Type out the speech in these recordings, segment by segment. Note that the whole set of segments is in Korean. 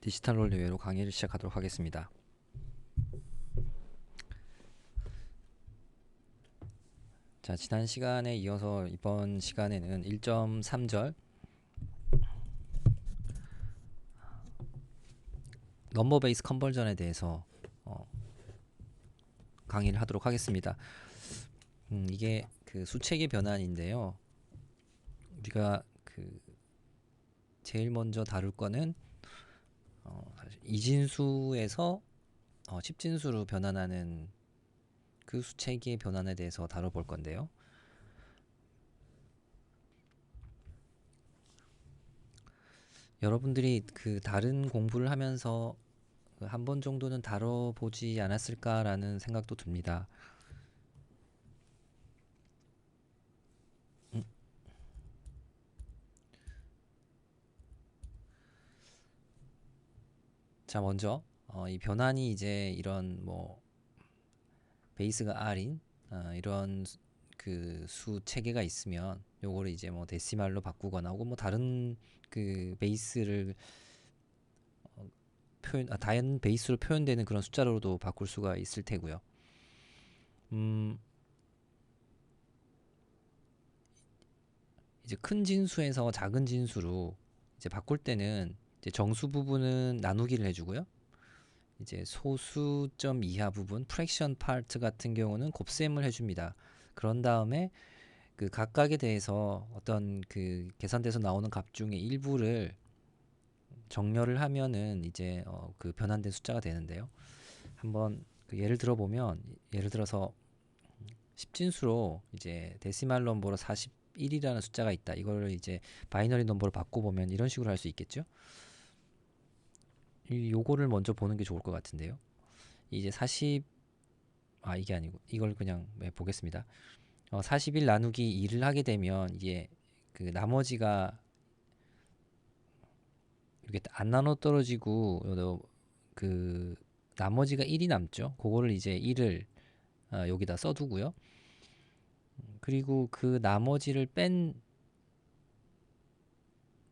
디지털 원리외로 강의를 시작하도록 하겠습니다. 자, 지난 시간에 이어서 이번 시간에는 1.3절 넘버 베이스 컨버전에 대해서 강의를 하도록 하겠습니다. 이게 그 수체계 변환인데요. 우리가 그 제일 먼저 다룰 거는 이진수에서 10진수로 변환하는 그 수체계의 변환에 대해서 다뤄볼 건데요. 여러분들이 그 다른 공부를 하면서 한 번 정도는 다뤄보지 않았을까라는 생각도 듭니다. 자, 먼저 이 변환이 이제 이런 뭐 베이스가 R인 이런 그 수 체계가 있으면 요거를 이제 뭐 데시말로 바꾸거나 혹은 뭐 다른 그 베이스를 다른 베이스로 표현되는 그런 숫자로도 바꿀 수가 있을 테고요. 이제 큰 진수에서 작은 진수로 이제 바꿀 때는 이제 정수 부분은 나누기를 해주고요. 이제 소수점 이하 부분, 프랙션 파트 같은 경우는 곱셈을 해줍니다. 그런 다음에 그 각각에 대해서 어떤 그 계산돼서 나오는 값 중에 일부를 정렬을 하면은 이제 그 변환된 숫자가 되는데요. 한번 그 예를 들어 보면 예를 들어서 10진수로 이제 데시말 넘버로 41이라는 숫자가 있다. 이거를 이제 바이너리 넘버로 바꿔보면 이런 식으로 할 수 있겠죠. 요거를 먼저 보는 게 좋을 것 같은데요. 이제 40 이게 아니고 이걸 그냥 보겠습니다. 41 나누기 2를 하게 되면 이게 그 나머지가 이렇게 안 나눠 떨어지고 그 나머지가 1이 남죠. 그거를 이제 1을 여기다 써두고요. 그리고 그 나머지를 뺀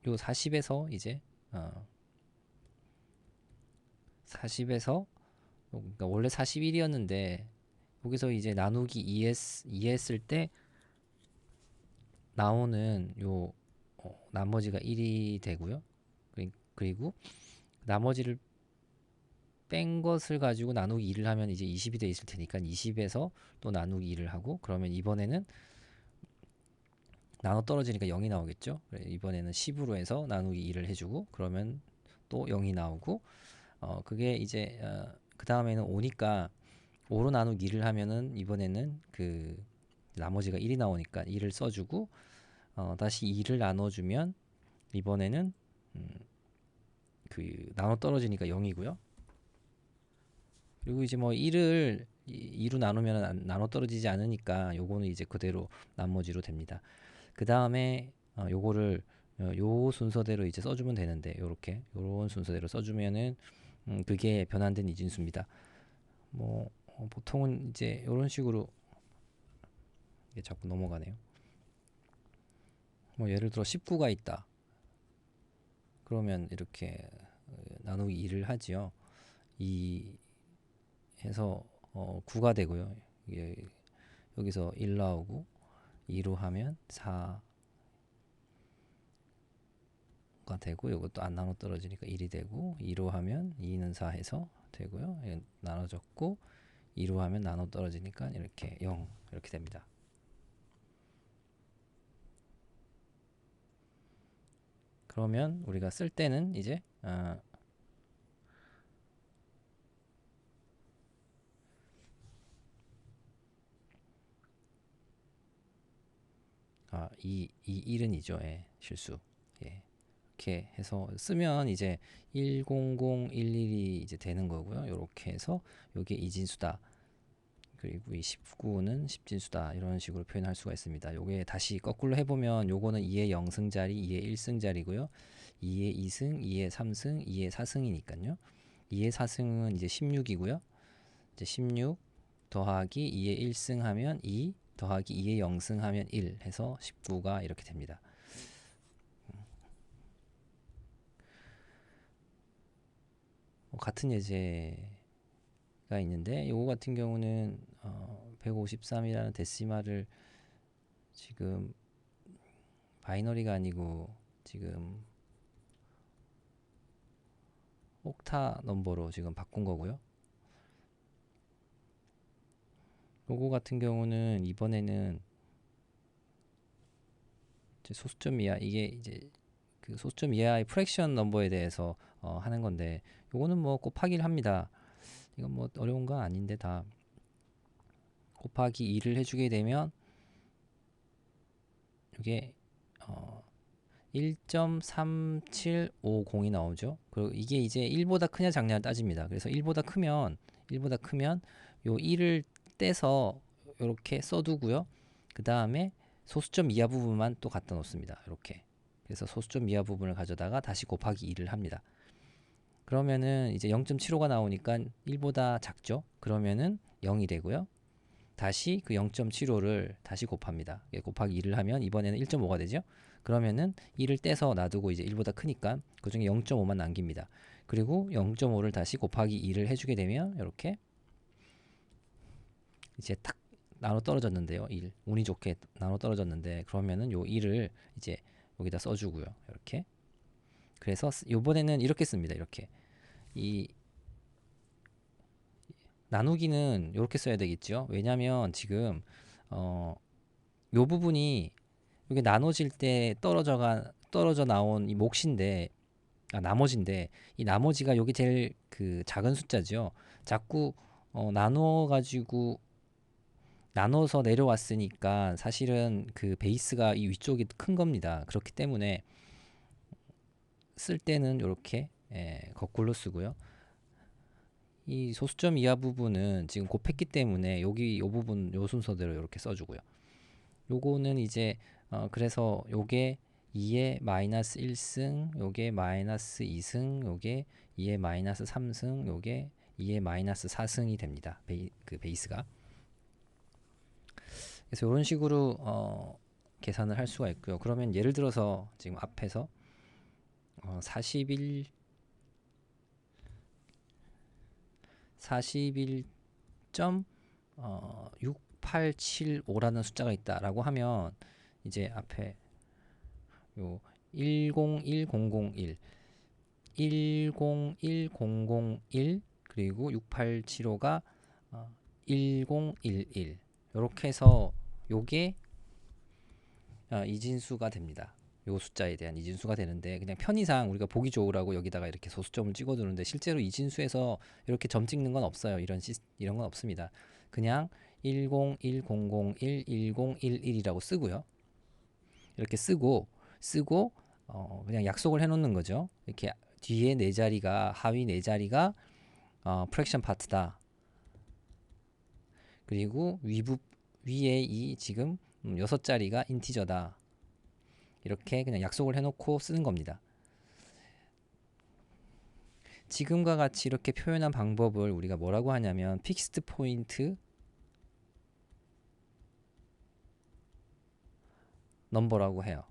요 40에서 이제 40에서 그러니까 원래 41이었는데 여기서 이제 나누기 2 했을 때 나오는 요 나머지가 1이 되고요. 그리고 나머지를 뺀 것을 가지고 나누기 2를 하면 이제 20이 돼 있을 테니까 20에서 또 나누기 2를 하고 그러면 이번에는 나눠 떨어지니까 0이 나오겠죠. 이번에는 10으로 해서 나누기 2를 해주고 그러면 또 0이 나오고 그게 이제 그 다음에는 5니까 5로 나누기 2를 하면은 이번에는 그 나머지가 1이 나오니까 2를 써주고 다시 2를 나눠주면 이번에는 그 나눠 떨어지니까 0이고요. 그리고 이제 뭐 1을 2로 나누면 나눠 떨어지지 않으니까 요거는 이제 그대로 나머지로 됩니다. 그 다음에 요거를 요 순서대로 이제 써주면 되는데 요렇게 요런 순서대로 써주면은 그게 변환된 이진수입니다. 뭐 보통은 이제 요런 식으로 이게 자꾸 넘어가네요. 뭐 예를 들어 19가 있다. 그러면 이렇게 나누기 2를 하지요. 2 해서 9가 되고요. 이게 여기서 1 나오고 2로 하면 4가 되고 이것도 안 나눠 떨어지니까 1이 되고 2로 하면 2는 4 해서 되고요. 나눠졌고 2로 하면 나눠 떨어지니까 이렇게 0 이렇게 됩니다. 그러면 우리가 쓸 때는 이제 이 1은이죠. 예, 실수. 예. 이렇게 해서 쓰면 이제 10011이 이제 되는 거고요. 이렇게 해서 여기 이진수다. 그리고 이 19는 10진수다. 이런 식으로 표현할 수가 있습니다. 요게 다시 거꾸로 해보면 요거는 2의 0승자리, 2의 1승자리고요. 2의 2승, 2의 3승, 2의 4승이니까요. 2의 4승은 이제 16이고요. 이제 16 더하기 2의 1승 하면 2 더하기 2의 0승 하면 1 해서 19가 이렇게 됩니다. 같은 예제가 있는데 요거 같은 경우는 153이라는 데시말을 지금 바이너리가 아니고 지금 옥타 넘버로 지금 바꾼 거고요. 요거 같은 경우는 이번에는 이제 소수점 이하, 이게 이제 그 소수점 이하의 프랙션 넘버에 대해서 하는 건데, 요거는 뭐 곱하기를 합니다. 이건 뭐 어려운 건 아닌데 다 곱하기 2를 해주게 되면 이게 1.3750이 나오죠. 그리고 이게 이제 1보다 크냐 작냐 따집니다. 그래서 1보다 크면 요 1을 떼서 이렇게 써두고요. 그 다음에 소수점 이하 부분만 또 갖다 놓습니다. 이렇게. 그래서 소수점 이하 부분을 가져다가 다시 곱하기 2를 합니다. 그러면은 이제 0.75가 나오니까 1보다 작죠. 그러면은 0이 되고요. 다시 그 0.75를 다시 곱합니다. 곱하기 2를 하면 이번에는 1.5가 되죠. 그러면은 1을 떼서 놔두고 이제 1보다 크니까 그 중에 0.5만 남깁니다. 그리고 0.5를 다시 곱하기 2를 해주게 되면 이렇게 이제 탁 나눠 떨어졌는데요. 1 운이 좋게 나눠 떨어졌는데, 그러면은 요 1을 이제 여기다 써주고요. 이렇게. 그래서 요번에는 이렇게 씁니다. 이렇게 이 나누기는 이렇게 써야 되겠죠. 왜냐하면 지금 요 부분이 이게 나눠질 때 떨어져 나온 이 몫인데, 나머지인데, 이 나머지가 여기 제일 그 작은 숫자죠. 자꾸 나눠서 내려왔으니까 사실은 그 베이스가 이 위쪽이 큰 겁니다. 그렇기 때문에 쓸 때는 이렇게 거꾸로 쓰고요. 이 소수점 이하 부분은 지금 곱했기 때문에 여기 요 부분 요 순서대로 이렇게 써주고요. 요거는 이제 그래서 요게 2의 마이너스 1승, 요게 마이너스 2승, 요게 2의 마이너스 3승, 요게 2의 마이너스 4승이 됩니다. 그 베이스가. 그래서 이런 식으로 계산을 할 수가 있고요. 그러면 예를 들어서 지금 앞에서 41.6875라는 숫자가 있다라고 하면 이제 앞에 요 101001, 101001 그리고 6875가 1011 이렇게 해서 요게 이진수가 됩니다. 요 숫자에 대한 이진수가 되는데, 그냥 편의상 우리가 보기 좋으라고 여기다가 이렇게 소수점을 찍어두는데, 실제로 이진수에서 이렇게 점 찍는 건 없어요. 이런 건 없습니다. 그냥 101001 1011이라고 쓰고요. 이렇게 쓰고 그냥 약속을 해놓는 거죠. 이렇게 뒤에 네 자리가, 하위 네 자리가 프랙션 파트다. 그리고 위에 이 지금 6자리가 인티저다. 이렇게 그냥 약속을 해놓고 쓰는 겁니다. 지금과 같이 이렇게 표현한 방법을 우리가 뭐라고 하냐면 픽스드 포인트 넘버라고 해요.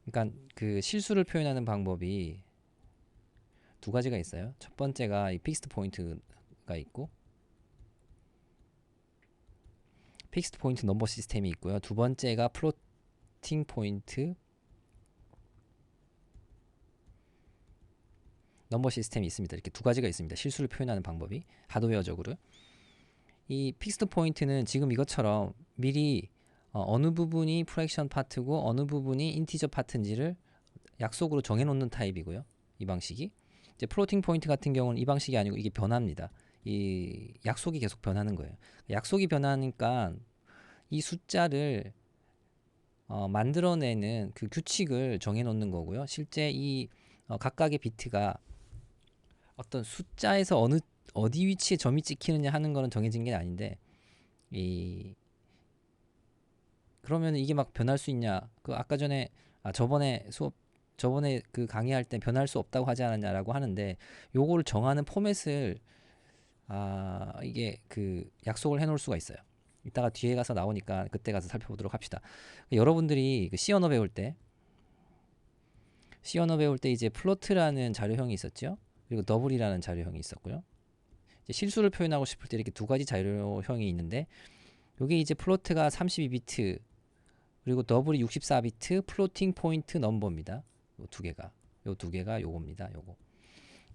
그러니까 그 실수를 표현하는 방법이 두 가지가 있어요. 첫 번째가 이 픽스드 포인트가 있고, 픽스드 포인트 넘버 시스템이 있고요. 두 번째가 플로팅 포인트 넘버 시스템이 있습니다. 이렇게 두 가지가 있습니다. 실수를 표현하는 방법이 하드웨어적으로. 이 픽스드 포인트는 지금 이것처럼 미리 어느 부분이 프랙션 파트고 어느 부분이 인티저 파트인지를 약속으로 정해놓는 타입이고요. 이 방식이. 이제 플로팅 포인트 같은 경우는 이 방식이 아니고 이게 변합니다. 이 약속이 계속 변하는 거예요. 약속이 변하니까 이 숫자를 만들어내는 그 규칙을 정해놓는 거고요. 실제 이 각각의 비트가 어떤 숫자에서 어디 위치에 점이 찍히느냐 하는 거는 정해진 게 아닌데, 그러면 이게 막 변할 수 있냐? 그 아까 전에 저번에 그 강의할 때 변할 수 없다고 하지 않았냐라고 하는데, 요거를 정하는 포맷을 이게 그 약속을 해놓을 수가 있어요. 이따가 뒤에 가서 나오니까 그때 가서 살펴보도록 합시다. 여러분들이 그 C 언어 배울 때 이제 플로트라는 자료형이 있었죠. 그리고 더블이라는 자료형이 있었고요. 이제 실수를 표현하고 싶을 때 이렇게 두 가지 자료형이 있는데, 요게 이제 플로트가 32비트 그리고 더블이 64비트 플로팅 포인트 넘버입니다. 요 두 개가 요겁니다. 요거.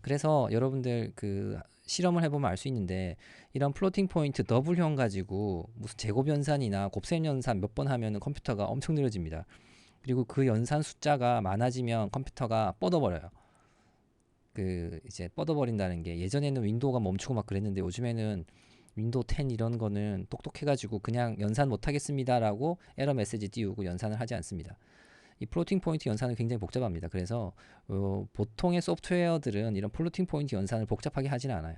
그래서 여러분들 그 실험을 해보면 알 수 있는데, 이런 플로팅 포인트 더블형 가지고 무슨 제곱 연산이나 곱셈 연산 몇 번 하면은 컴퓨터가 엄청 느려집니다. 그리고 그 연산 숫자가 많아지면 컴퓨터가 뻗어버려요. 그 이제 뻗어버린다는 게, 예전에는 윈도우가 멈추고 막 그랬는데 요즘에는 윈도우 10 이런 거는 똑똑해가지고 그냥 연산 못하겠습니다라고 에러 메시지 띄우고 연산을 하지 않습니다. 이 플로팅 포인트 연산은 굉장히 복잡합니다. 그래서 보통의 소프트웨어들은 이런 플로팅 포인트 연산을 복잡하게 하지는 않아요.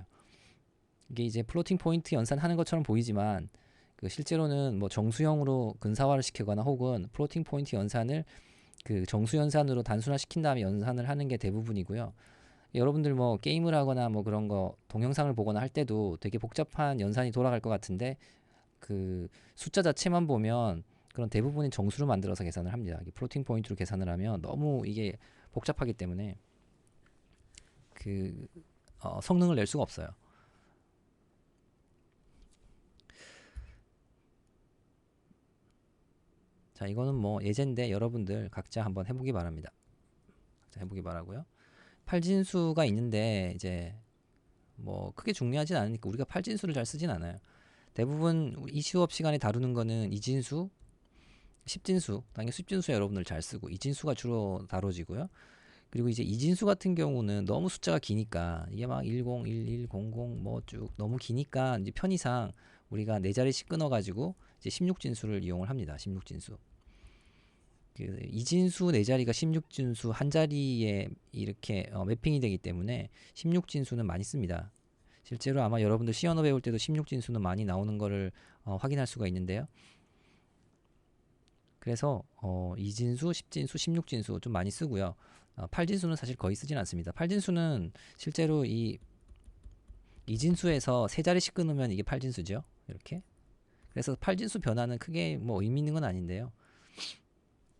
이게 이제 플로팅 포인트 연산하는 것처럼 보이지만 그 실제로는 뭐 정수형으로 근사화를 시키거나 혹은 플로팅 포인트 연산을 그 정수 연산으로 단순화시킨 다음에 연산을 하는 게 대부분이고요. 여러분들 뭐 게임을 하거나 뭐 그런 거 동영상을 보거나 할 때도 되게 복잡한 연산이 돌아갈 것 같은데, 그 숫자 자체만 보면 그런 대부분의 정수로 만들어서 계산을 합니다. 플로팅 포인트로 계산을 하면 너무 이게 복잡하기 때문에 그 성능을 낼 수가 없어요. 자, 이거는 뭐 예제인데 여러분들 각자 한번 해보기 바랍니다. 각자 해보기 바라고요. 팔진수가 있는데 이제 뭐 크게 중요하진 않으니까 우리가 팔진수를 잘 쓰진 않아요. 대부분 이 수업 시간에 다루는 거는 이진수, 십진수, 당연히 십진수 여러분들 잘 쓰고 이진수가 주로 다뤄지고요. 그리고 이제 이진수 같은 경우는 너무 숫자가 기니까 이게 막 10, 11, 00 뭐 쭉 너무 기니까 이제 편의상 우리가 네 자리씩 끊어가지고 이제 16진수를 이용을 합니다. 16진수. 그 이진수 네 자리가 16진수 한 자리에 이렇게 매핑이 되기 때문에 16진수는 많이 씁니다. 실제로 아마 여러분들 C 언어 배울 때도 16진수는 많이 나오는 거를 확인할 수가 있는데요. 그래서 이진수, 십진수, 16진수 좀 많이 쓰고요. 8진수는 사실 거의 쓰진 않습니다. 8진수는 실제로 이 이진수에서 세 자리씩 끊으면 이게 8진수죠. 이렇게. 그래서 8진수 변화는 크게 뭐 의미 있는 건 아닌데요.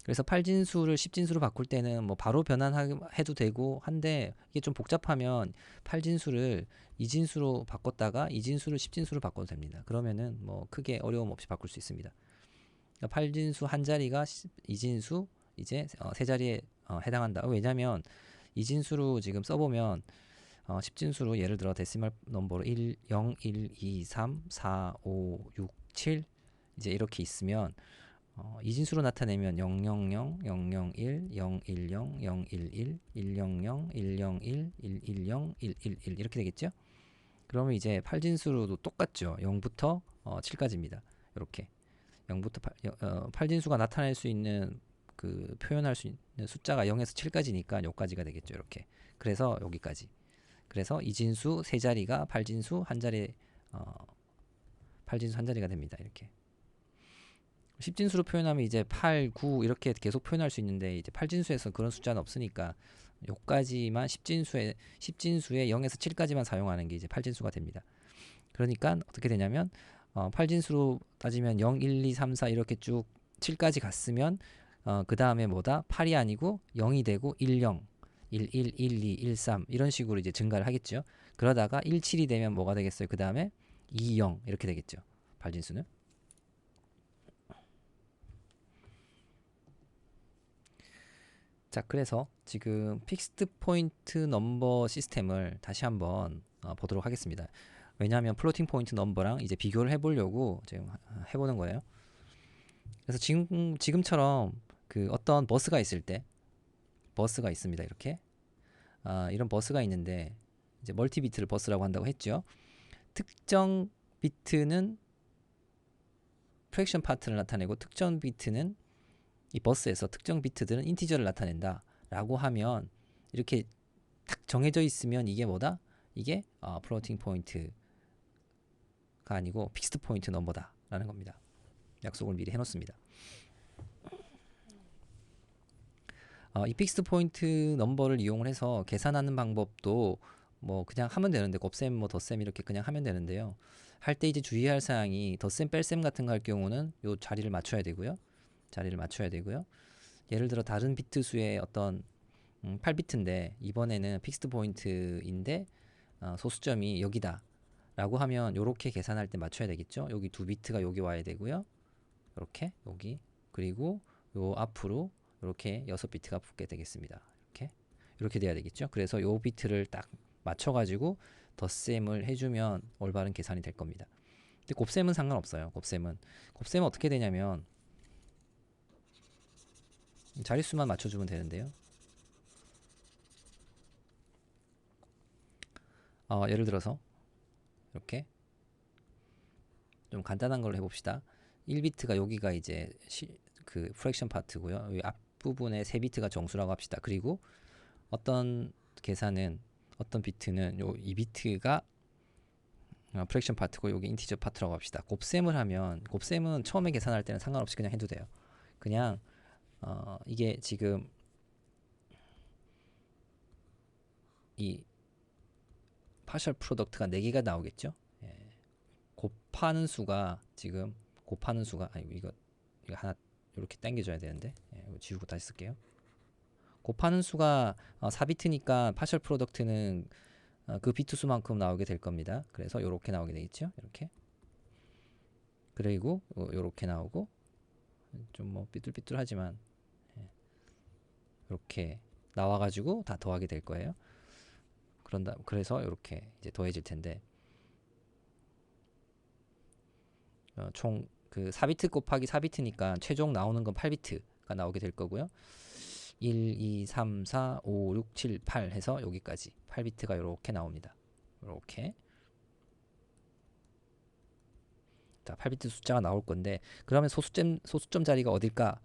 그래서 8진수를 10진수로 바꿀 때는 뭐 바로 변환해도 되고 한데, 이게 좀 복잡하면 8진수를 이진수로 바꿨다가 이진수를 10진수로 바꿔도 됩니다. 그러면은 뭐 크게 어려움 없이 바꿀 수 있습니다. 그러니까 8진수 한 자리가 이진수 이제 세 자리에 해당한다. 왜냐면 이진수로 지금 써보면 10진수로 예를 들어 데시멀 넘버로 1, 0, 1, 2, 3, 4, 5, 6, 7 이제 이렇게 있으면 이진수로 나타내면 000, 001, 010, 011, 100, 101, 110, 111 이렇게 되겠죠? 그러면 이제 8진수로도 똑같죠. 0부터 7까지입니다. 이렇게 0부터 8진수가 나타낼 수 있는 그 표현할 수 있는 숫자가 0에서 7까지니까 여기까지가 되겠죠. 이렇게. 그래서 여기까지. 그래서 이진수 세 자리가 8진수 한 자리 8진수 한 자리가 됩니다. 이렇게. 10진수로 표현하면 이제 8, 9 이렇게 계속 표현할 수 있는데, 이제 8진수에서 그런 숫자는 없으니까 요까지만 10진수에 0에서 7까지만 사용하는 게 이제 8진수가 됩니다. 그러니까 어떻게 되냐면 8진수로 따지면 0, 1, 2, 3, 4 이렇게 쭉 7까지 갔으면 그 다음에 뭐다? 8이 아니고 0이 되고 10, 11, 12, 13 이런 식으로 이제 증가를 하겠죠. 그러다가 17이 되면 뭐가 되겠어요? 그 다음에 20 이렇게 되겠죠. 8진수는. 자, 그래서 지금 픽스드 포인트 넘버 시스템을 다시 한번 보도록 하겠습니다. 왜냐하면 플로팅 포인트 넘버랑 이제 비교를 해보려고 지금 해보는 거예요. 그래서 지금처럼 그 어떤 버스가 있을 때, 버스가 있습니다. 이렇게 이런 버스가 있는데 이제 멀티 비트를 버스라고 한다고 했죠. 특정 비트는 프랙션 파트를 나타내고 특정 비트는 이 버스에서 특정 비트들은 인티저를 나타낸다 라고 하면, 이렇게 딱 정해져 있으면 이게 뭐다? 이게 플로팅 포인트가 아니고 픽스드 포인트 넘버다 라는 겁니다. 약속을 미리 해놓습니다. 이 픽스드 포인트 넘버를 이용을 해서 계산하는 방법도 뭐 그냥 하면 되는데, 곱셈 뭐 덧셈 이렇게 그냥 하면 되는데요. 할 때 이제 주의할 사항이 덧셈 뺄셈 같은 거 할 경우는 요 자리를 맞춰야 되고요. 예를 들어 다른 비트 수의 어떤 8비트인데 이번에는 픽스드 포인트인데 소수점이 여기다 라고 하면 요렇게 계산할 때 맞춰야 되겠죠. 여기 2비트가 여기 와야 되고요. 이렇게 여기, 그리고 요 앞으로 이렇게 6비트가 붙게 되겠습니다. 이렇게 돼야 되겠죠. 그래서 요 비트를 딱 맞춰 가지고 덧셈을 해주면 올바른 계산이 될 겁니다. 근데 곱셈은 상관없어요. 곱셈은 어떻게 되냐면 자릿수만 맞춰주면 되는데요. 예를 들어서 이렇게 좀 간단한 걸로 해봅시다. 1비트가 여기가 이제 그 프랙션 파트고요. 여기 앞부분에 3비트가 정수라고 합시다. 그리고 어떤 계산은 어떤 비트는 요 2비트가 프랙션 파트고 여기 인티저 파트라고 합시다. 곱셈을 하면, 곱셈은 처음에 계산할 때는 상관없이 그냥 해도 돼요. 그냥 이게 지금 이 파셜 프로덕트가 4개가 나오겠죠. 예. 곱하는 수가 지금 아니 이거 하나 이렇게 당겨줘야 되는데, 이거 지우고 다시 쓸게요. 곱하는 수가 4비트니까 파셜 프로덕트는 그 비트 수만큼 나오게 될 겁니다. 그래서 이렇게 나오게 되겠죠. 이렇게. 그리고 이렇게 나오고, 좀 뭐 삐뚤삐뚤하지만 이렇게 나와가지고 다 더하게 될 거예요. 그래서 이렇게 이제 더해질 텐데, 총 그 4비트 곱하기 4비트니까 최종 나오는 건 8비트가 나오게 될 거고요. 1, 2, 3, 4, 5, 6, 7, 8 해서 여기까지 8비트가 이렇게 나옵니다. 이렇게. 자, 8비트 숫자가 나올 건데, 그러면 소수점 자리가 어딜까?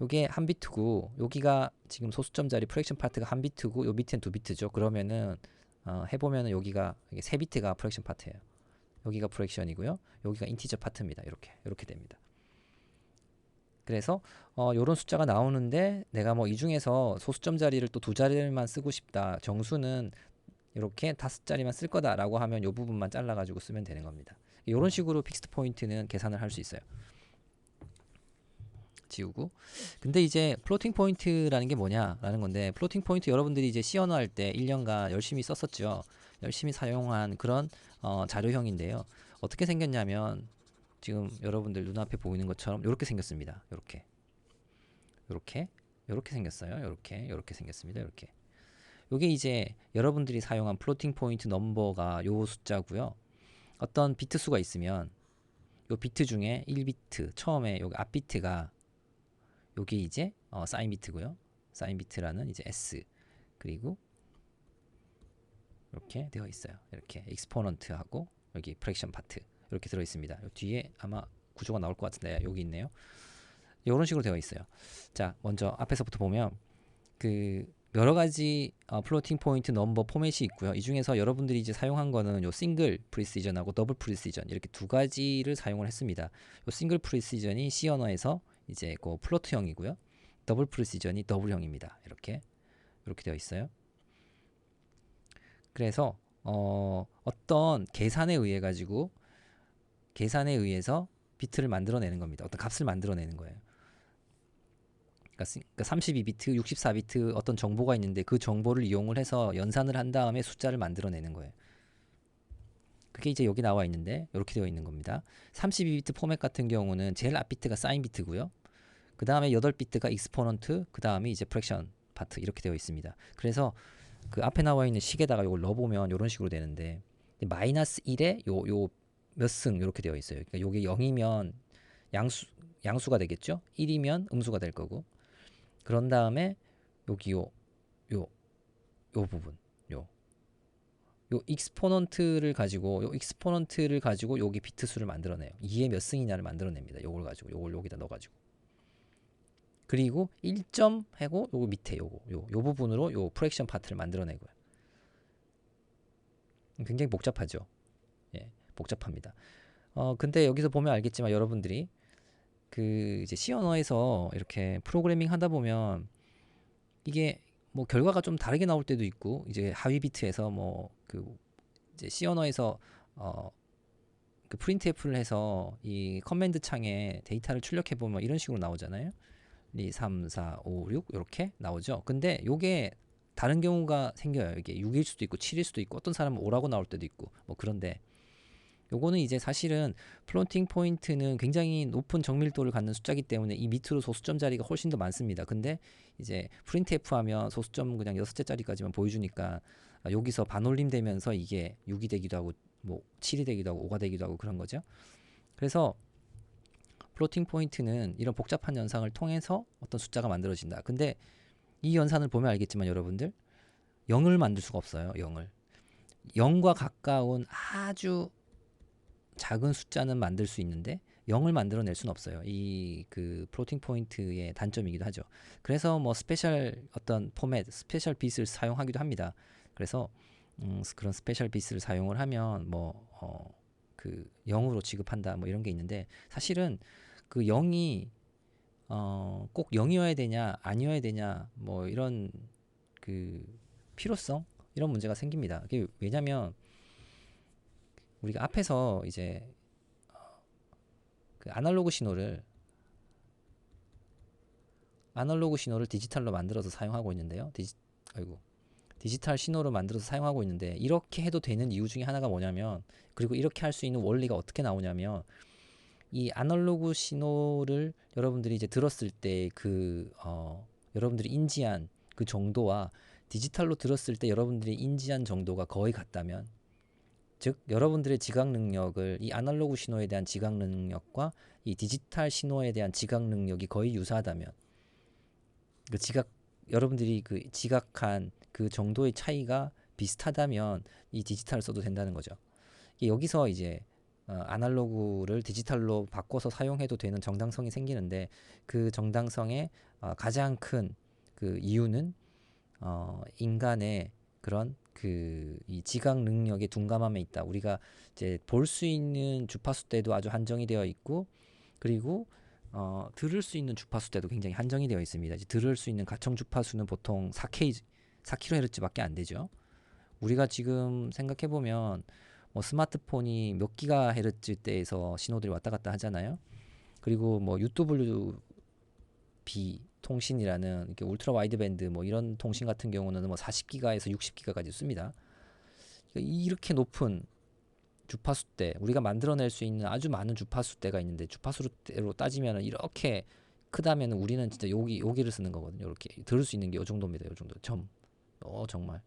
요게 1비트고, 여기가 지금 소수점 자리 프랙션 파트가 1비트고, 요 밑엔 2비트죠. 그러면은 해보면은 여기가 3비트가 프랙션 파트예요. 여기가 프랙션이고요. 여기가 인티저 파트입니다. 이렇게 됩니다. 그래서 요런 숫자가 나오는데, 내가 뭐 이 중에서 소수점 자리를 또 2자리만 쓰고 싶다, 정수는 이렇게 5자리만 쓸 거다라고 하면 요 부분만 잘라가지고 쓰면 되는 겁니다. 이런 식으로 픽스드 포인트는 계산을 할 수 있어요. 지우고. 근데 이제 플로팅 포인트라는 게 뭐냐라는 건데, 플로팅 포인트 여러분들이 이제 C 언어 할 때 1년간 열심히 썼었죠. 열심히 사용한 그런 자료형인데요. 어떻게 생겼냐면 지금 여러분들 눈앞에 보이는 것처럼 이렇게 생겼습니다. 이렇게 생겼어요. 이렇게 생겼습니다. 이렇게. 요게 이제 여러분들이 사용한 플로팅 포인트 넘버가 요 숫자고요. 어떤 비트 수가 있으면 요 비트 중에 1비트 처음에 여기 앞 비트가 요게 이제 사인 비트고요. 사인 비트라는 이제 S, 그리고 이렇게 되어 있어요. 이렇게 익스포넌트하고 여기 프랙션 파트 이렇게 들어 있습니다. 뒤에 아마 구조가 나올 것 같은데 여기 있네요. 이런 식으로 되어 있어요. 자, 먼저 앞에서부터 보면 그 여러 가지 플로팅 포인트 넘버 포맷이 있고요. 이 중에서 여러분들이 이제 사용한 거는 요 싱글 프리시전하고 더블 프리시전 이렇게 두 가지를 사용을 했습니다. 요 싱글 프리시전이 C 언어에서 이제 그 플로트형이고요. 더블 프리시전이 더블형입니다. 이렇게 되어 있어요. 그래서 어떤 계산에 의해서 비트를 만들어내는 겁니다. 어떤 값을 만들어내는 거예요. 그러니까 32비트, 64비트 어떤 정보가 있는데 그 정보를 이용을 해서 연산을 한 다음에 숫자를 만들어내는 거예요. 그게 이제 여기 나와 있는데 이렇게 되어 있는 겁니다. 32비트 포맷 같은 경우는 제일 앞 비트가 사인 비트고요. 그 다음에 8비트가 익스포넌트, 그 다음에 이제 프랙션 파트 이렇게 되어 있습니다. 그래서 그 앞에 나와 있는 식에다가 이걸 넣어보면 이런 식으로 되는데, 마이너스 1에 요 몇 승 이렇게 되어 있어요. 그러니까 요게 0이면 양수가 되겠죠. 1이면 음수가 될 거고, 그런 다음에 여기 요 부분 요 익스포넌트를 가지고 여기 비트 수를 만들어내요. 2에 몇 승이냐를 만들어냅니다. 요걸 가지고 요걸 여기다 넣어가지고, 그리고 1점 하고 요거 밑에 요 부분으로 요 프랙션 파트를 만들어내고요. 굉장히 복잡하죠. 예, 복잡합니다. 근데 여기서 보면 알겠지만 여러분들이 그 이제 C 언어에서 이렇게 프로그래밍 하다 보면 이게 뭐 결과가 좀 다르게 나올 때도 있고, 이제 하위 비트에서 뭐 그 이제 C 언어에서 그 프린트F를 해서 이 커맨드 창에 데이터를 출력해 보면 이런 식으로 나오잖아요. 2, 3, 4, 5, 6 이렇게 나오죠. 근데 요게 다른 경우가 생겨요. 이게 6일 수도 있고 7일 수도 있고 어떤 사람은 5라고 나올 때도 있고 뭐 그런데 요거는 이제 사실은 플로팅 포인트는 굉장히 높은 정밀도를 갖는 숫자이기 때문에 이 밑으로 소수점 자리가 훨씬 더 많습니다. 근데 이제 프린트F 하면 소수점 그냥 6개짜리까지만 보여주니까 여기서 반올림 되면서 이게 6이 되기도 하고 뭐 7이 되기도 하고 5가 되기도 하고 그런 거죠. 그래서 플로팅 포인트는 이런 복잡한 연상을 통해서 어떤 숫자가 만들어진다. 근데 이 연산을 보면 알겠지만 여러분들 0을 만들 수가 없어요. 0을 0과 가까운 아주 작은 숫자는 만들 수 있는데 0을 만들어낼 수는 없어요. 이 그 플로팅 포인트의 단점이기도 하죠. 그래서 뭐 스페셜 어떤 포맷, 스페셜 빗을 사용하기도 합니다. 그래서 그런 스페셜 빗을 사용을 하면 그 0으로 취급한다 뭐 이런 게 있는데 사실은 그 0이 꼭 0이어야 되냐 아니어야 되냐 뭐 이런 그 필요성 이런 문제가 생깁니다. 그게 왜냐면 우리가 앞에서 이제 그 아날로그 신호를 디지털로 만들어서 사용하고 있는데요. 디지털 신호를 만들어서 사용하고 있는데 이렇게 해도 되는 이유 중에 하나가 뭐냐면 그리고 이렇게 할 수 있는 원리가 어떻게 나오냐면 이 아날로그 신호를 여러분들이 이제 들었을 때 여러분들이 인지한 그 정도와 디지털로 들었을 때 여러분들이 인지한 정도가 거의 같다면 즉 여러분들의 지각 능력을 이 아날로그 신호에 대한 지각 능력과 이 디지털 신호에 대한 지각 능력이 거의 유사하다면 그 여러분들이 그 지각한 그 정도의 차이가 비슷하다면 이 디지털을 써도 된다는 거죠. 여기서 이제 아날로그를 디지털로 바꿔서 사용해도 되는 정당성이 생기는데 그 정당성의 가장 큰 그 이유는 인간의 그런 이 지각 능력의 둔감함에 있다. 우리가 이제 볼 수 있는 주파수 대도 아주 한정이 되어 있고 그리고 들을 수 있는 주파수 대도 굉장히 한정이 되어 있습니다. 이제 들을 수 있는 가청 주파수는 보통 4kHz밖에 안 되죠. 우리가 지금 생각해 보면 뭐 스마트폰이 몇 기가헤르츠대에서 신호들이 왔다 갔다 하잖아요. 그리고 뭐 UWB 통신이라는 이렇게 울트라 와이드밴드 뭐 이런 통신 같은 경우는 뭐 40기가에서 60기가까지 씁니다. 이렇게 높은 주파수대 우리가 만들어낼 수 있는 아주 많은 주파수대가 있는데 주파수대로 따지면 이렇게 크다면 우리는 진짜 여기를 쓰는 거거든요. 이렇게 들을 수 있는 게 이 정도입니다. 이 정도 정말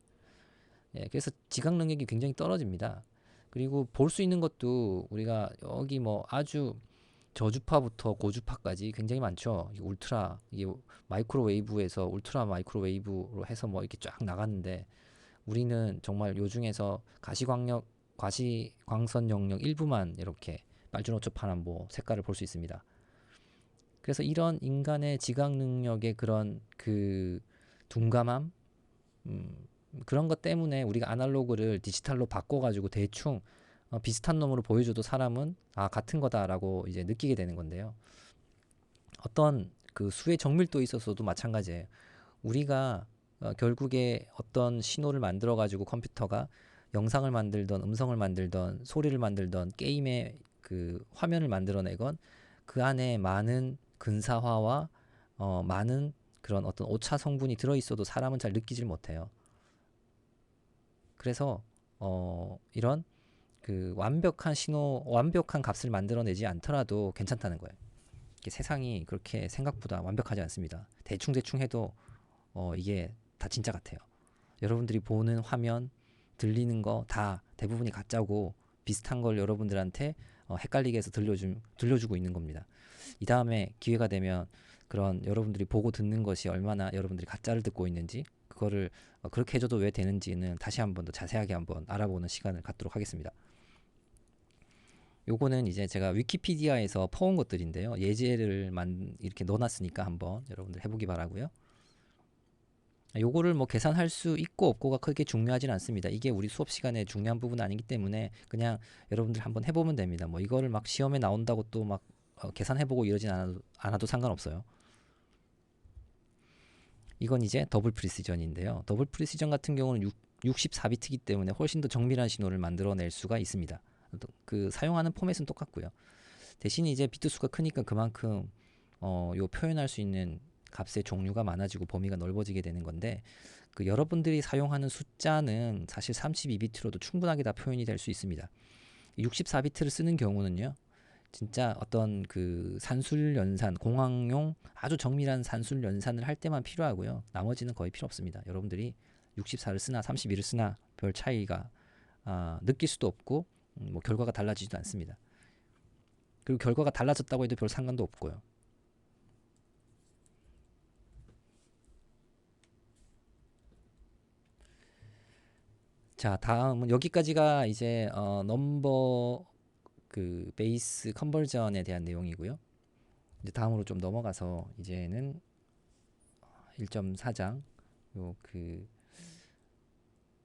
그래서 지각 능력이 굉장히 떨어집니다. 그리고 볼 수 있는 것도 우리가 여기 뭐 아주 저주파부터 고주파까지 굉장히 많죠. 이게 마이크로웨이브에서 울트라 마이크로웨이브로 해서 뭐 이렇게 쫙 나갔는데 우리는 정말 요 중에서 가시광선 영역 일부만 이렇게 빨주노초파란 뭐 색깔을 볼 수 있습니다. 그래서 이런 인간의 지각 능력의 그런 그 둔감함 그런 것 때문에 우리가 아날로그를 디지털로 바꿔가지고 대충 비슷한 놈으로 보여줘도 사람은 같은 거다라고 이제 느끼게 되는 건데요. 어떤 그 수의 정밀도에 있어서도 마찬가지예요. 우리가 결국에 어떤 신호를 만들어 가지고 컴퓨터가 영상을 만들던 음성을 만들던 소리를 만들던 게임의 그 화면을 만들어내건 그 안에 많은 근사화와 많은 그런 어떤 오차 성분이 들어있어도 사람은 잘 느끼질 못해요. 그래서 이런 그 완벽한 값을 만들어내지 않더라도 괜찮다는 거예요. 세상이 그렇게 생각보다 완벽하지 않습니다. 대충 해도 이게 다 진짜 같아요. 여러분들이 보는 화면, 들리는 거 다 대부분이 가짜고 비슷한 걸 여러분들한테 헷갈리게 해서 들려주고 있는 겁니다. 이 다음에 기회가 되면 그런 여러분들이 보고 듣는 것이 얼마나 여러분들이 가짜를 듣고 있는지 그거를 그렇게 해줘도 왜 되는지는 다시 한번 더 자세하게 한번 알아보는 시간을 갖도록 하겠습니다. 요거는 이제 제가 위키피디아에서 퍼온 것들인데요. 예제를 이렇게 넣어놨으니까 한번 여러분들 해보기 바라고요. 요거를 뭐 계산할 수 있고 없고가 크게 중요하진 않습니다. 이게 우리 수업 시간에 중요한 부분은 아니기 때문에 그냥 여러분들 한번 해보면 됩니다. 뭐 이거를 막 시험에 나온다고 또 막 계산해보고 이러진 않아도 상관없어요. 이건 이제 더블 프리시전인데요. 더블 프리시전 같은 경우는 64비트이기 때문에 훨씬 더 정밀한 신호를 만들어낼 수가 있습니다. 그 사용하는 포맷은 똑같고요. 대신 이제 비트 수가 크니까 그만큼 요 표현할 수 있는 값의 종류가 많아지고 범위가 넓어지게 되는 건데, 그 여러분들이 사용하는 숫자는 사실 32비트로도 충분하게 다 표현이 될 수 있습니다. 64비트를 쓰는 경우는요, 진짜 어떤 그 산술 연산, 공학용 아주 정밀한 산술 연산을 할 때만 필요하고요. 나머지는 거의 필요 없습니다. 여러분들이 64를 쓰나 32를 쓰나 별 차이가 느낄 수도 없고 뭐 결과가 달라지지도 않습니다. 그리고 결과가 달라졌다고 해도 별 상관도 없고요. 자, 다음은 여기까지가 이제 넘버 그 베이스 컨버전에 대한 내용이고요. 이제 다음으로 좀 넘어가서 이제는 1.4장 요 그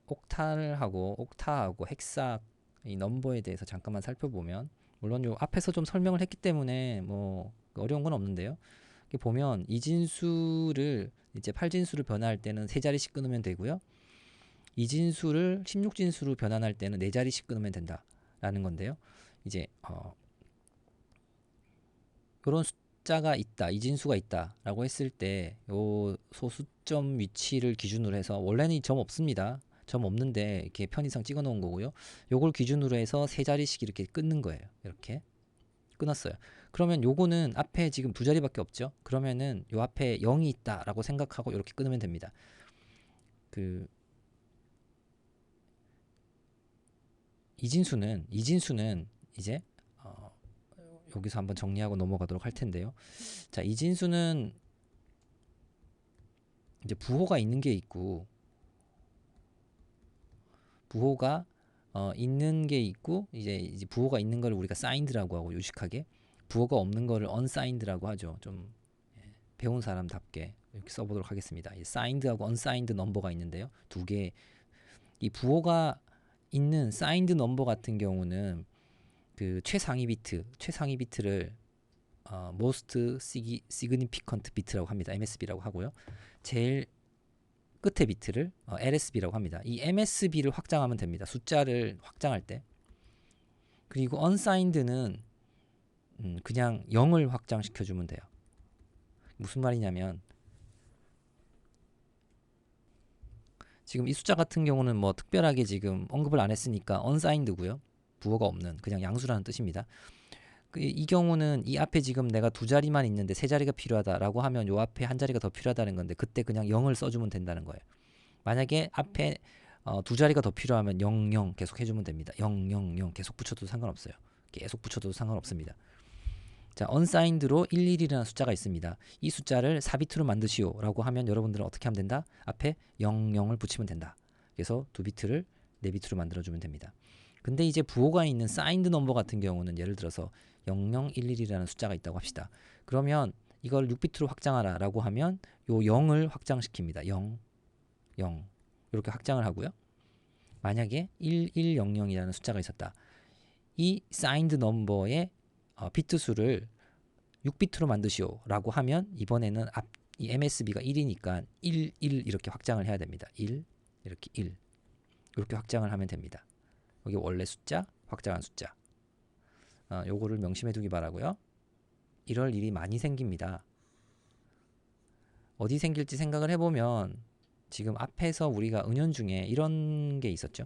옥타하고 헥사 이 넘버에 대해서 잠깐만 살펴보면, 물론 요 앞에서 좀 설명을 했기 때문에 뭐 어려운 건 없는데요. 이렇게 보면 이진수를 이제 8진수로 변화할 때는 3자리씩 끊으면 되고요. 이진수를 16진수로 변환할 때는 4자리씩 끊으면 된다라는 건데요. 이제 이런 숫자가 있다, 이진수가 있다라고 했을 때 요 소수점 위치를 기준으로 해서, 원래는 이 점 없습니다. 점 없는데 이렇게 편의상 찍어 놓은 거고요. 요걸 기준으로 해서 3자리씩 이렇게 끊는 거예요. 이렇게 끊었어요. 그러면 요거는 앞에 지금 2자리밖에 없죠. 그러면은 요 앞에 0이 있다라고 생각하고 이렇게 끊으면 됩니다. 그 이진수는 이제 여기서 한번 정리하고 넘어가도록 할 텐데요. 자, 이진수는 이제 부호가 있는 게 있고, 부호가 있는 게 있고, 이제 부호가 있는 걸 우리가 사인드라고 하고, 요식하게 부호가 없는 거를 언사인드라고 하죠. 좀 배운 사람답게 이렇게 써보도록 하겠습니다. 이 사인드하고 언사인드 넘버가 있는데요. 두 개. 이 부호가 있는 사인드 넘버 같은 경우는 그 최상위 비트를 most significant bit라고 합니다. MSB라고 하고요. 제일 끝에 비트를 LSB라고 합니다. 이 MSB를 확장하면 됩니다. 숫자를 확장할 때. 그리고 unsigned는 그냥 0을 확장시켜주면 돼요. 무슨 말이냐면, 지금 이 숫자 같은 경우는 뭐 특별하게 지금 언급을 안 했으니까 unsigned고요. 부호가 없는 그냥 양수라는 뜻입니다. 이 경우는 이 앞에 지금 내가 2자리만 있는데 3자리가 필요하다라고 하면 요 앞에 1자리가 더 필요하다는 건데, 그때 그냥 0을 써주면 된다는 거예요. 만약에 앞에 2자리가 더 필요하면 0, 0 계속 해주면 됩니다. 0, 0, 0 계속 붙여도 상관없어요. 계속 붙여도 상관없습니다. 자, unsigned로 11이라는 숫자가 있습니다. 이 숫자를 4비트로 만드시오 라고 하면 여러분들은 어떻게 하면 된다? 앞에 0, 0을 붙이면 된다. 그래서 2비트를 4비트로 만들어주면 됩니다. 근데 이제 부호가 있는 사인드 넘버 같은 경우는, 예를 들어서 0011이라는 숫자가 있다고 합시다. 그러면 이걸 6비트로 확장하라 라고 하면 요 0을 확장시킵니다. 0, 0 이렇게 확장을 하고요. 만약에 1100이라는 숫자가 있었다. 이 사인드 넘버의 비트 수를 6비트로 만드시오 라고 하면, 이번에는 이 MSB가 1이니까 1, 1 이렇게 확장을 해야 됩니다. 1, 이렇게 1 이렇게 확장을 하면 됩니다. 여기 원래 숫자, 확장한 숫자. 요거를 명심해 두기 바라고요. 이럴 일이 많이 생깁니다. 어디 생길지 생각을 해보면, 지금 앞에서 우리가 은연중에 이런 게 있었죠.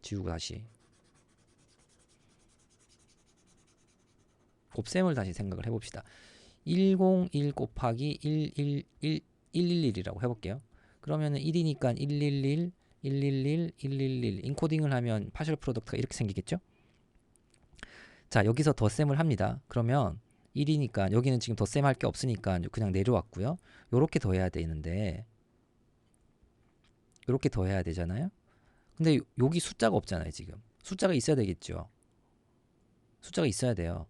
지우고 다시 곱셈을 다시 생각을 해봅시다. 101 곱하기 111이라고 해볼게요. 그러면은 1이니까 111, 111, 111 인코딩을 하면 파셜 프로덕트가 이렇게 생기겠죠. 자, 여기서 덧셈을 합니다. 그러면 1이니까 여기는 지금 덧셈 할 게 없으니까 그냥 내려왔고요. 요렇게 더해야 되는데, 요렇게 더해야 되잖아요. 근데 여기 숫자가 없잖아요. 지금 숫자가 있어야 되겠죠. 숫자가 있어야 돼요.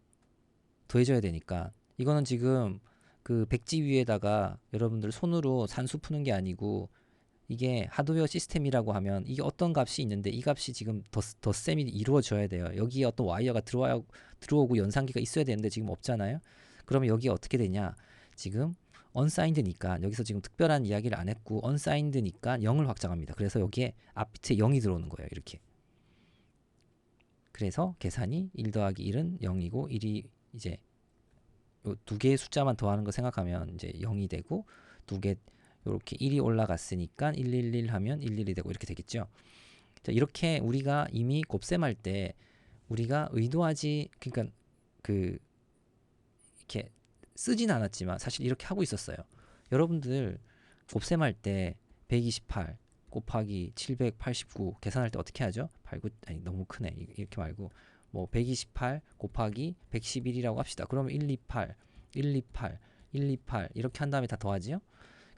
더해져야 되니까. 이거는 지금 그 백지 위에다가 여러분들 손으로 산수 푸는 게 아니고, 이게 하드웨어 시스템이라고 하면 이게 어떤 값이 있는데 이 값이 지금 덧셈이 이루어져야 돼요. 여기에 어떤 와이어가 들어오고 연산기가 있어야 되는데 지금 없잖아요. 그러면 여기에 어떻게 되냐? 지금 unsigned니까 여기서 지금 특별한 이야기를 안 했고, unsigned니까 0을 확장합니다. 그래서 여기에 앞빛에 0이 들어오는 거예요. 이렇게. 그래서 계산이 1 더하기 1은 0이고 1이 이제 두 개의 숫자만 더하는 거 생각하면 이제 0이 되고, 두 개 이렇게 1이 올라갔으니까 111 하면 112 되고 이렇게 되겠죠. 자, 이렇게 우리가 이미 곱셈할 때 우리가 의도하지, 그러니까 그 이렇게 쓰진 않았지만 사실 이렇게 하고 있었어요. 여러분들 곱셈할 때 128 곱하기 789 계산할 때 어떻게 하죠? 89, 아니 너무 크네. 이렇게 말고 뭐 128 곱하기 111이라고 합시다. 그러면 128, 128, 128 이렇게 한 다음에 다 더하지요?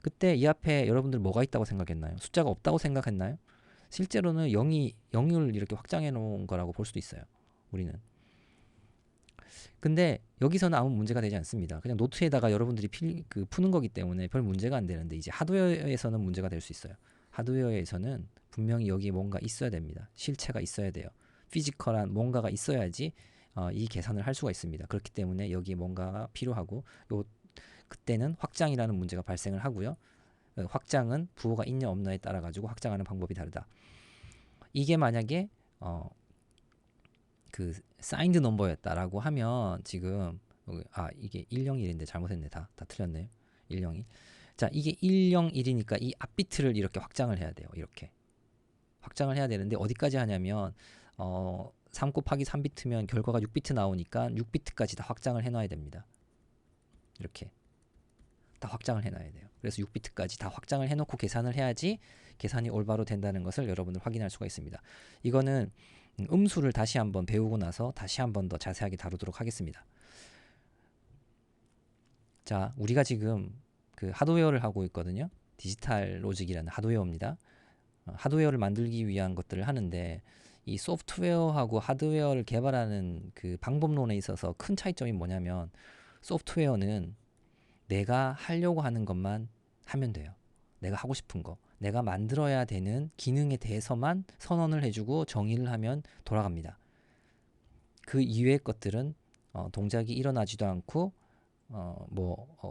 그때 이 앞에 여러분들 뭐가 있다고 생각했나요? 숫자가 없다고 생각했나요? 실제로는 0을 이렇게 확장해 놓은 거라고 볼 수도 있어요. 우리는. 근데 여기서는 아무 문제가 되지 않습니다. 그냥 노트에다가 여러분들이 푸는 거기 때문에 별 문제가 안 되는데, 이제 하드웨어에서는 문제가 될 수 있어요. 하드웨어에서는 분명히 여기에 뭔가 있어야 됩니다. 실체가 있어야 돼요. 피지컬한 뭔가가 있어야지 이 계산을 할 수가 있습니다. 그렇기 때문에 여기에 뭔가가 필요하고, 그때는 확장이라는 문제가 발생을 하고요. 확장은 부호가 있냐 없냐에 따라 가지고 확장하는 방법이 다르다. 이게 만약에 그 사인드 넘버였다라고 하면, 지금 이게 101인데 잘못했네. 다 틀렸네요. 101. 자, 이게 101이니까 이 앞비트를 이렇게 확장을 해야 돼요. 이렇게 확장을 해야 되는데 어디까지 하냐면 3 곱하기 3비트면 결과가 6비트 나오니까 6비트까지 다 확장을 해놔야 됩니다. 이렇게 다 확장을 해놔야 돼요. 그래서 6비트까지 다 확장을 해놓고 계산을 해야지 계산이 올바로 된다는 것을 여러분들 확인할 수가 있습니다. 이거는 음수를 다시 한번 배우고 나서 다시 한번 더 자세하게 다루도록 하겠습니다. 자, 우리가 지금 그 하드웨어를 하고 있거든요. 디지털 로직이라는 하드웨어입니다. 하드웨어를 만들기 위한 것들을 하는데, 이 소프트웨어하고 하드웨어를 개발하는 그 방법론에 있어서 큰 차이점이 뭐냐면, 소프트웨어는 내가 하려고 하는 것만 하면 돼요. 내가 하고 싶은 거, 내가 만들어야 되는 기능에 대해서만 선언을 해주고 정의를 하면 돌아갑니다. 그 이외의 것들은 동작이 일어나지도 않고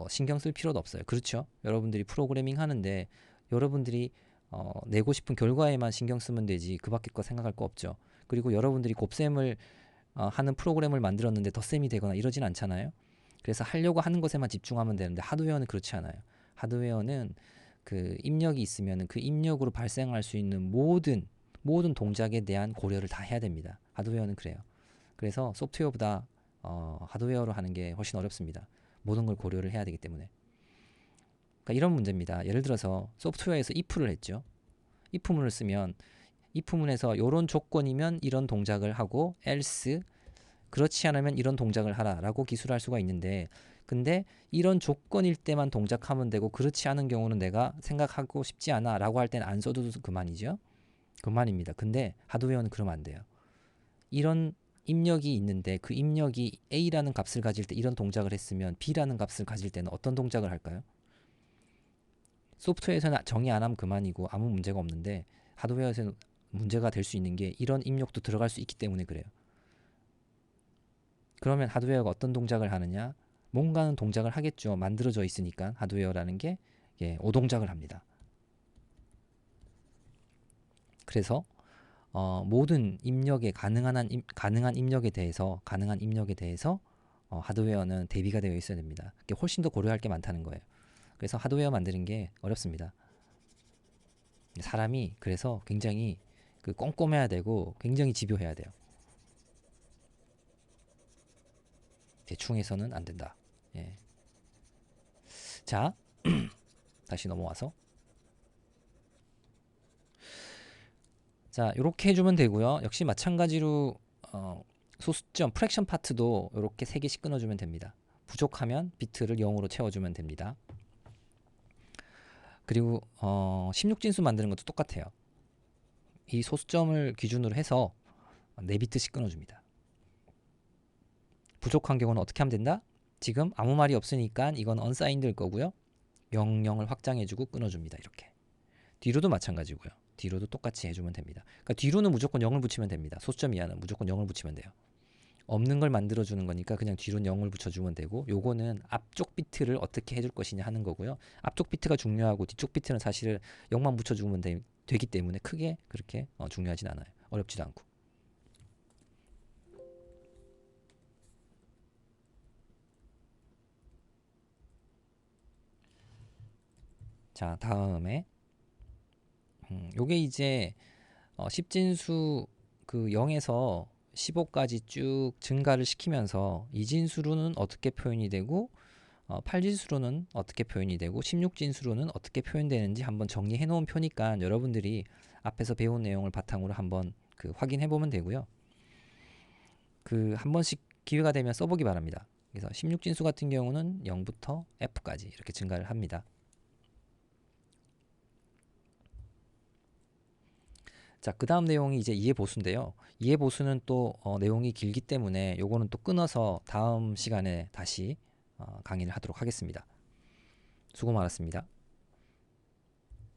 신경 쓸 필요도 없어요. 그렇죠? 여러분들이 프로그래밍 하는데 여러분들이 내고 싶은 결과에만 신경 쓰면 되지 그 밖에 거 생각할 거 없죠. 그리고 여러분들이 곱셈을 하는 프로그램을 만들었는데 덧셈이 되거나 이러진 않잖아요. 그래서 하려고 하는 것에만 집중하면 되는데, 하드웨어는 그렇지 않아요. 하드웨어는 그 입력이 있으면 그 입력으로 발생할 수 있는 모든 동작에 대한 고려를 다 해야 됩니다. 하드웨어는 그래요. 그래서 소프트웨어보다 하드웨어로 하는 게 훨씬 어렵습니다. 모든 걸 고려를 해야 되기 때문에. 그러니까 이런 문제입니다. 예를 들어서 소프트웨어에서 if를 했죠. if문을 쓰면 if문에서 이런 조건이면 이런 동작을 하고, else 그렇지 않으면 이런 동작을 하라 라고 기술할 수가 있는데, 근데 이런 조건일 때만 동작하면 되고 그렇지 않은 경우는 내가 생각하고 싶지 않아 라고 할 때는 안 써도 그만이죠. 그만입니다. 근데 하드웨어는 그러면 안 돼요. 이런 입력이 있는데 그 입력이 A라는 값을 가질 때 이런 동작을 했으면 B라는 값을 가질 때는 어떤 동작을 할까요? 소프트웨어에서는 정의 안 하면 그만이고 아무 문제가 없는데, 하드웨어에서는 문제가 될 수 있는 게 이런 입력도 들어갈 수 있기 때문에 그래요. 그러면 하드웨어가 어떤 동작을 하느냐? 뭔가는 동작을 하겠죠. 만들어져 있으니까 하드웨어라는 게 오동작을 합니다. 그래서 모든 입력에 가능한 입력에 대해서 하드웨어는 대비가 되어 있어야 됩니다. 그게 훨씬 더 고려할 게 많다는 거예요. 그래서 하드웨어 만드는 게 어렵습니다. 사람이 그래서 굉장히 꼼꼼해야 되고 굉장히 집요해야 돼요. 대충 해서는 안 된다. 예. 자, 다시 넘어와서, 자, 이렇게 해주면 되고요. 역시 마찬가지로 소수점 프랙션 파트도 이렇게 3개씩 끊어주면 됩니다. 부족하면 비트를 0으로 채워주면 됩니다. 그리고 16진수 만드는 것도 똑같아요. 이 소수점을 기준으로 해서 4비트씩 끊어줍니다. 부족한 경우는 어떻게 하면 된다? 지금 아무 말이 없으니까 이건 unsigned일 거고요. 00을 확장해주고 끊어줍니다. 이렇게. 뒤로도 마찬가지고요. 뒤로도 똑같이 해주면 됩니다. 그러니까 뒤로는 무조건 0을 붙이면 됩니다. 소수점 이하는 무조건 0을 붙이면 돼요. 없는 걸 만들어주는 거니까 그냥 뒤로는 0을 붙여주면 되고, 요거는 앞쪽 비트를 어떻게 해줄 것이냐 하는 거고요. 앞쪽 비트가 중요하고 뒤쪽 비트는 사실 0만 붙여주면 되기 때문에 크게 그렇게 중요하진 않아요. 어렵지도 않고. 자, 다음에 요게 이제 10진수 그 0에서 15까지 쭉 증가를 시키면서 이진수로는 어떻게 표현이 되고 8진수로는 어떻게 표현이 되고 16진수로는 어떻게 표현되는지 한번 정리해 놓은 표니까 여러분들이 앞에서 배운 내용을 바탕으로 한번 그 확인해 보면 되고요. 그 한 번씩 기회가 되면 써보기 바랍니다. 그래서 16진수 같은 경우는 0부터 F까지 이렇게 증가를 합니다. 자, 그 다음 내용이 이제 이해보수인데요. 이해보수는 또 내용이 길기 때문에 요거는 또 끊어서 다음 시간에 다시 강의를 하도록 하겠습니다. 수고 많았습니다.